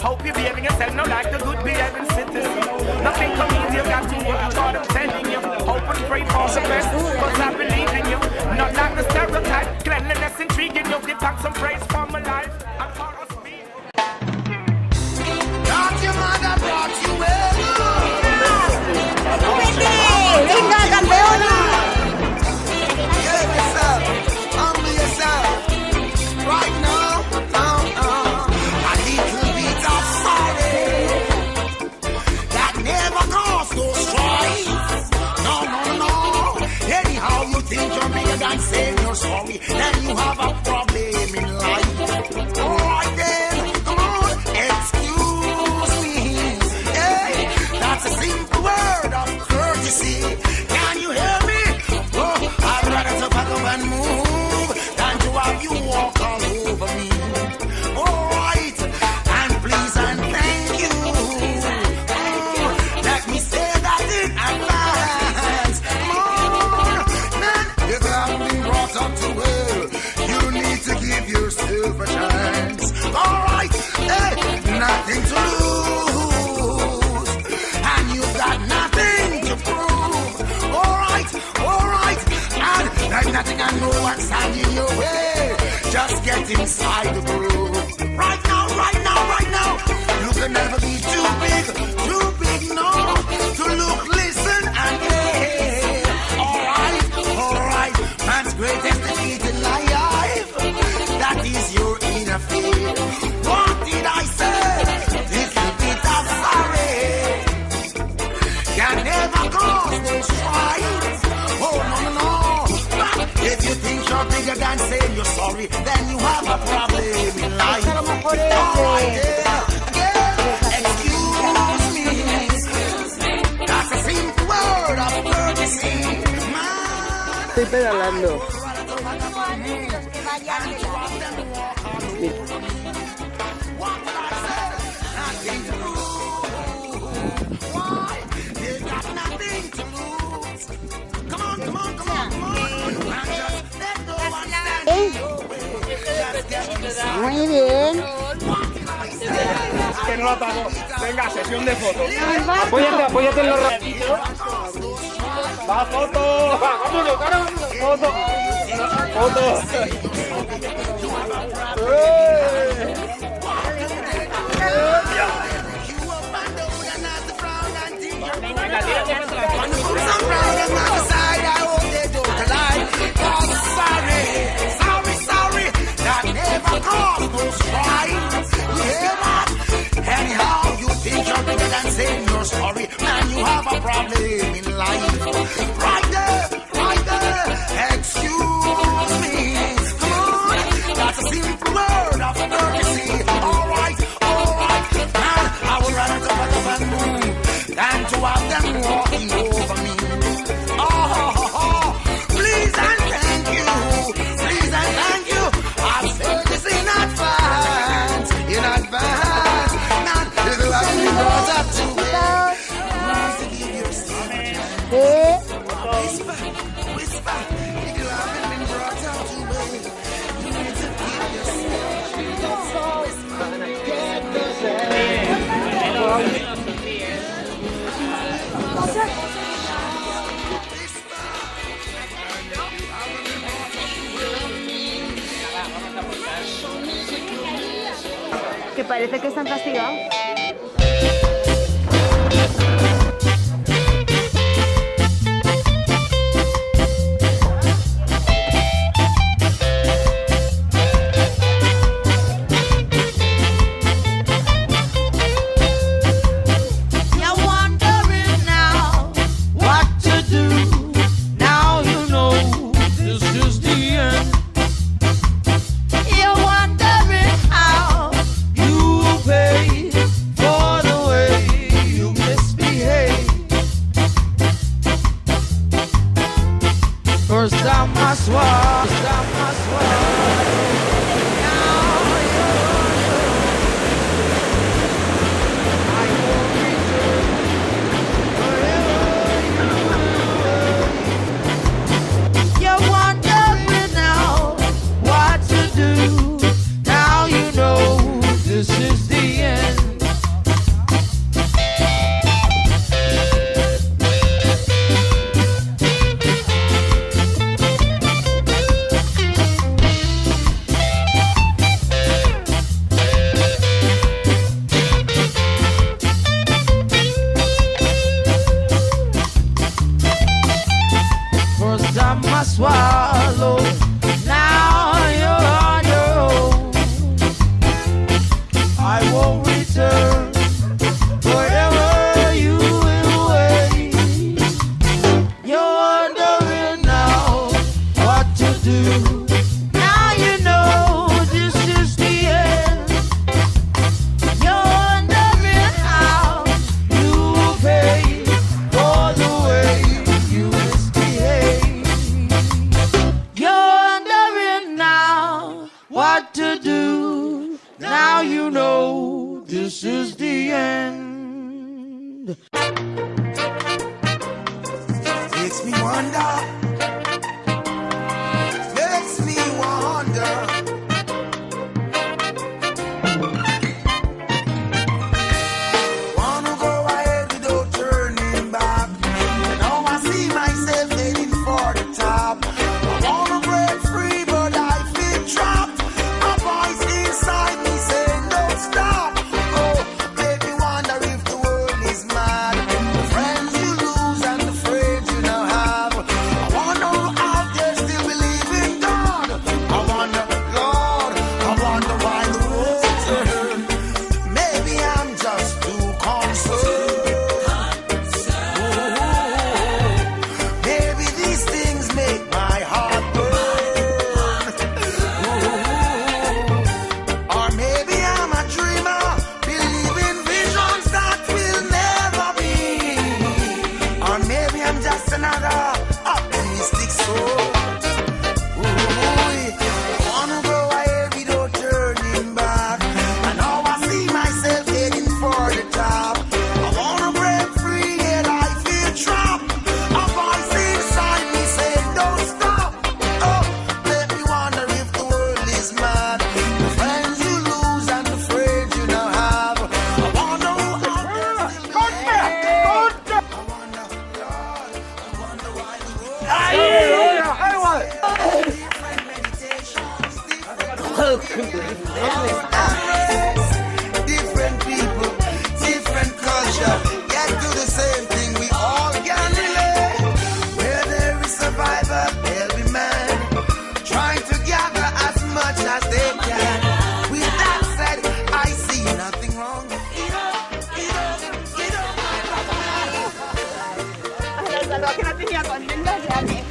Hope you're behaving yourself now like the good behaving citizen. Nothing comes easy, you got to work hard, I'm telling you. Hope and pray for the best, cause I believe in you. Not like the stereotype, cleanliness intriguing you. Give thanks and praise for my life and for us being. God, your mother brought you well. ¡Venga, campeona! Humble yourself. Right now, a little bit of sorry that never caused no strife. No. Anyhow, you think you're bigger than saying you're sorry, then you have a problem in life. Alright then, come on, excuse me. Hey, that's a simple word of courtesy. Can you hear me? Oh, I'd rather to back up and move than to have you walk all over me. Alright, and please and thank you. Let me say that in advance. Come on, man, if you haven't been brought up too well, you need to give yourself a chance. Alright, hey, nothing to lose, and you've got nothing to prove. Alright, and there's nothing and no one standing in your way. Just get inside the groove. Right now. You can never be too big, no. To look, listen, and hear. Alright, man's greatest defeat in life. That is your inner fear. What did I say? Little bit of sorry can never cause no strife. Oh, no. If you think you're bigger than saying you're sorry, then you have a problem in life. Alright, yeah. Excuse me. That's a simple word of courtesy. Man. Estoy pedalando. What did I say? Nothing to lose. Why? They got nothing to lose. Come on. And just let no one stand in your way. Just get inside. Muy bien. Que no lo apago. Venga, sesión de fotos. Apóyate en los ratitos. Va, foto. Va, vámonos, cara. Foto. Sorry, that never caused no strife. Anyhow, you think you're bigger than saying you're sorry, man, you have a problem in life. Right there, excuse me. Come on, that's a simple word of courtesy. Alright, man, I would rather to back up and move than to have them walking over me. Please and thank you. I'll say this in advance. Now, if you haven't been brought up to it, you need to give yourself a chance. Whisper. If you haven't been brought up to it, you need to give yourself Que parece que están castigados. You're wondering how you pay I swallow. Now you're on your own. I won't return whatever you will wait. You're wondering now what to do. Now you know this is the end. You're wondering how you will pay for the way you misbehave. You're wondering now what to do. Now you know this is the end. Makes me wonder. Makes me wonder. Wanna go ahead without turning back. Now I see myself heading for the top. I wanna break free, but I feel trapped. A voice inside me saying, don't stop. Oh, make me wonder if the world is mad. The friends you lose and the friends you now have. I wonder who out there still believe in God. I wonder, Lord, I wonder why the world turned. Maybe I'm just too concerned. Maybe these things make my heart burn. Or maybe I'm a dreamer, believing visions that will never be. Or maybe I'm just another optimistic soul. I wanna go ahead without turning back. And now I see myself heading for the top. I wanna break free and I feel trapped. A voice inside me saying, don't stop. Oh, let me wonder if the world is mad. The friends you lose and the friends you now have. I wonder who out there still believe. I wonder, Lord, I wonder why the world different meditations, different people, different culture, get to the same thing we all can relate. Where there is survivor, there'll be man, trying to gather as much as they can. With that said, I see nothing wrong. Salud, que natin niya, content na siya.